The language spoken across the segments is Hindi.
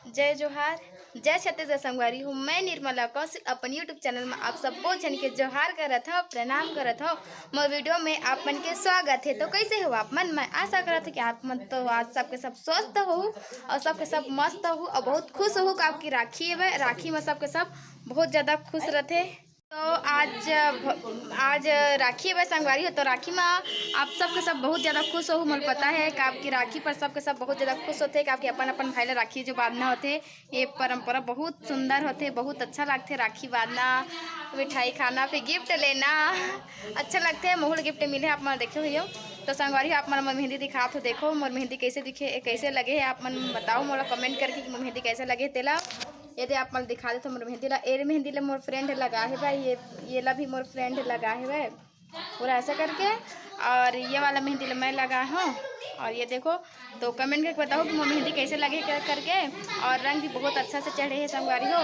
जय जोहार, जय छत्तीसगढ़ संगवारी हूँ। मैं निर्मला कौशिक अपन यूट्यूब चैनल में आप सब बहुत जन के जोहार करत हो, प्रणाम करत हो। मोर वीडियो में आप मन के स्वागत है। तो कैसे हो आप मन? मैं आशा करत हूँ कि आप मन तो आज सबके सब स्वस्थ हो और सबके सब मस्त हो और बहुत खुश हो कि आपकी राखी है। राखी में सबके सब बहुत ज़्यादा खुश रहते। तो आज राखी है संगवारी हो, तो राखी में आप सबके सब बहुत ज़्यादा खुश हो। मुझे पता है कि आपकी राखी पर सबके सब बहुत ज़्यादा खुश होते कि आपके अपन अपन भाई ला राखी जो बांधना होते, ये परंपरा बहुत सुंदर होते, बहुत अच्छा लगते। राखी बांधना, मिठाई खाना, फिर गिफ्ट लेना अच्छा लगते है। मोहल गिफ्ट मिले आप मन देखे हुई हो। तो संगवारी आप मन मेहंदी दिखा तो देखो मोर मेहंदी कैसे दिखे, कैसे लगे है आप मन बताओ मोला कमेंट करके कि मोर मेहंदी कैसे लगे तेला। यदि आप मन दिखा दे तो मोर मेहंदी ला, ए मेहंदी ला मोर फ्रेंड लगा है भाई, ये ला भी मोर फ्रेंड लगा है भाई पूरा ऐसा करके। और ये वाला मेहंदी ला मैं लगा हूँ। और ये देखो, तो कमेंट करके बताओ कि मोर मेहंदी कैसे लगे करके। और रंग भी बहुत अच्छा से चढ़े है संगवारी हो।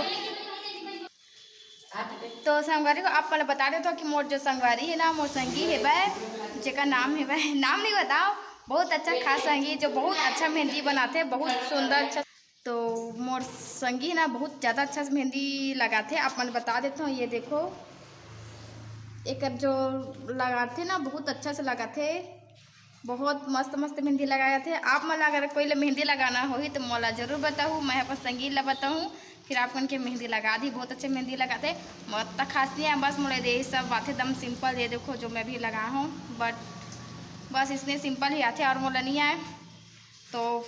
तो संगवारी को आप पहले बता देते हो कि मोर जो संगवारी है ना, मोर संगी है वह जेका नाम है वह नाम नहीं बताओ, बहुत अच्छा खास संगी जो बहुत अच्छा मेहंदी बनाते हैं, बहुत सुंदर अच्छा। तो मोर संगी ना बहुत ज़्यादा अच्छा से मेहंदी लगाते आप मन बता देते हो। ये देखो एक जो लगाते ना बहुत अच्छा से लगाते, बहुत मस्त मस्त मेहंदी लगाए थे। आप मन अगर कोई मेहंदी लगाना होगी तो मोला जरूर बताऊँ, मैं अपन संगी ला बताऊँ, फिर आप मन के मेहंदी लगा दी। बहुत अच्छे मेहंदी लगाते, मत खास नहीं है, बस मोड़े दे सब बातें एकदम सिंपल। ये देखो जो मैं भी लगा हूँ, बट बस इसने सिंपल ही आते और मोला नहीं आए। तो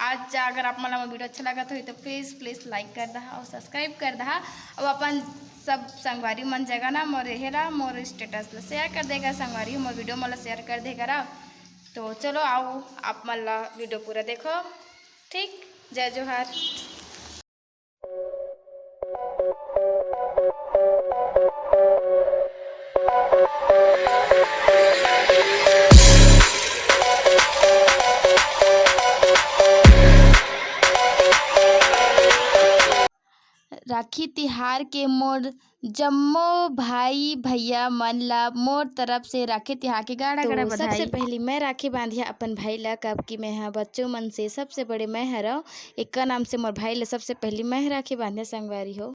आज अगर आप मन वीडियो अच्छा लगा तो प्लीज़ लाइक कर दहा और सब्सक्राइब कर दहा। अब अपन सब संगवारी मन जगह ना मोर हेरा मोर स्टेटस ला शेयर कर देगा संगवारी, मोर वीडियो मला शेयर कर देगा। तो चलो आओ आप मन ला वीडियो पूरा देखो, ठीक। जय जोहार। राखी तिहार के मोर जम्मो भाई भैया मन ला मोर तरफ से राखी तिहार के गाड़ा गाड़ा बधाई। सबसे पहले मैं राखी बांधिया अपन भाई ला, कब की मैं बच्चों मन से सबसे बड़े मैं हरा एक का नाम से मोर भाई ला सबसे पहले मैं राखी बांधिया संगवारी हो।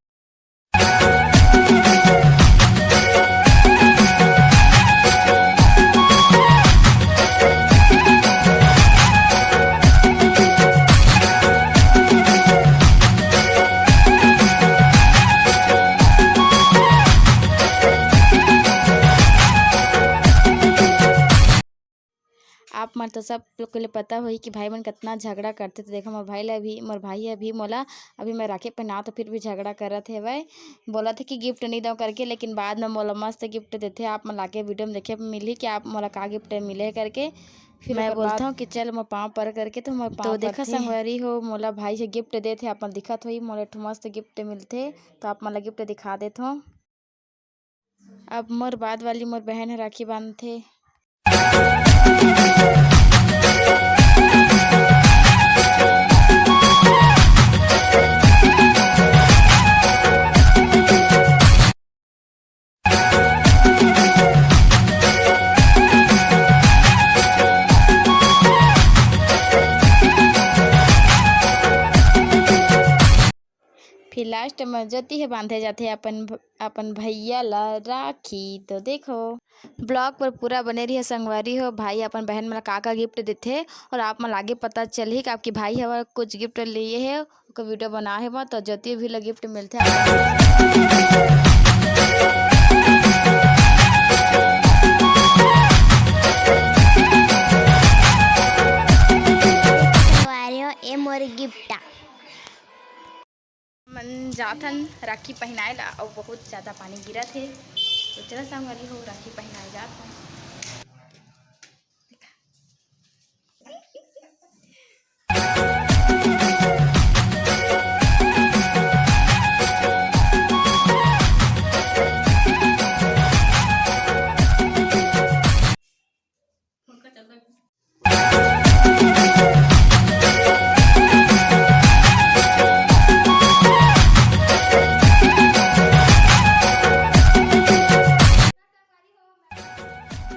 आप मन तो सब लोग को पता होई कि भाई मन कितना झगड़ा करते। तो देखो मोर भाई अभी मोला अभी मैं राखी पहना तो फिर भी झगड़ा करत है भाई, बोला थे कि गिफ्ट नहीं दो करके, लेकिन बाद में मोला मस्त गिफ्ट देते। आप मन लाके वीडियो में देखे मिली कि आप मोला का गिफ्ट मिले करके। फिर मैं बोलता हूँ कि चल मैं पाँव पर करके, तो मैं पाँव तो देखा संगवारी हो मोला भाई से गिफ्ट देते। आप मन दिखत होई मोला मस्त गिफ्ट मिलते, तो आप मोला गिफ्ट दिखा देते हो। अब मोर बाद वाली मोर बहन है राखी बांधते। फिर लास्ट में जती है बांधे जाते हैं अपन भैया ला राखी। तो देखो ब्लॉग पर पूरा बने रही है संगवारी हो। भाई अपन बहन में का गिफ्ट देते और आप मन आगे पता चल ही कि आपकी भाई है कुछ गिफ्ट लिए है, वीडियो बना है तो जती भी ला गिफ्ट मिलते हैं। मन जाथन राखी पहनाए ला और बहुत ज़्यादा पानी गिरा थे, तो चला संगवारी हो राखी पहनाए जात।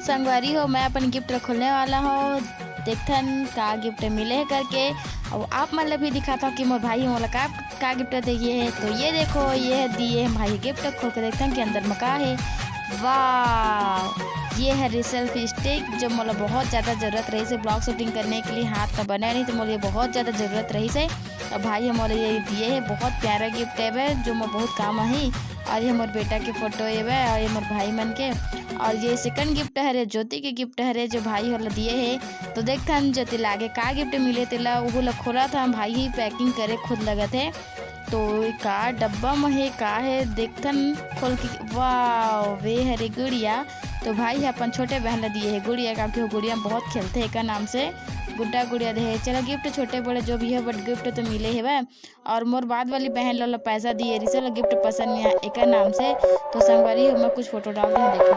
संगवारी हो मैं अपन गिफ्ट खोलने वाला हूँ, देखथन का गिफ्ट मिले करके। और आप मतलब भी दिखाता हूँ कि मोर भाई मोला का गिफ्ट दिए है। तो ये देखो ये दिए हैं भाई गिफ्ट, खोल के देखते हैं कि अंदर में का है। वाह, ये है रिसेल्फ स्टिक जो मोला बहुत ज़्यादा ज़रूरत रही से ब्लॉग शूटिंग करने के लिए। हाथ तो बना नहीं तो मोला ये बहुत ज़्यादा ज़रूरत रही से। और भाई हमारे ये दिए है, बहुत प्यारा गिफ्ट है वह जो मोर बहुत काम आई। और ये मोर बेटा के फोटो है वह, और ये मोर भाई मन के। और ये सेकंड गिफ्ट है रे, ज्योति के गिफ्ट है रे जो भाई वाला दिए है। तो देखते हैं ज्योति लागे का गिफ्ट मिले तेला, वो लोग खोला था भाई ही पैकिंग करे खुद लगा थे। तो का डब्बा में है का है देखथन खोल के। वाह, वे है रे गुड़िया। तो भाई अपन छोटे बहन ला दिए है गुड़िया, क्योंकि वो गुड़िया में बहुत खेलते हैं का नाम से गुड्डा गुड़िया दे है। चलो गिफ्ट छोटे बड़े जो भी है बट गिफ्ट तो मिले है वह। और मोर बाद वाली बहन ला पैसा दिए रही चलो गिफ्ट पसंद नहीं आया एक नाम से। तो संगवारी मैं कुछ फोटो डाल दूँ देखो।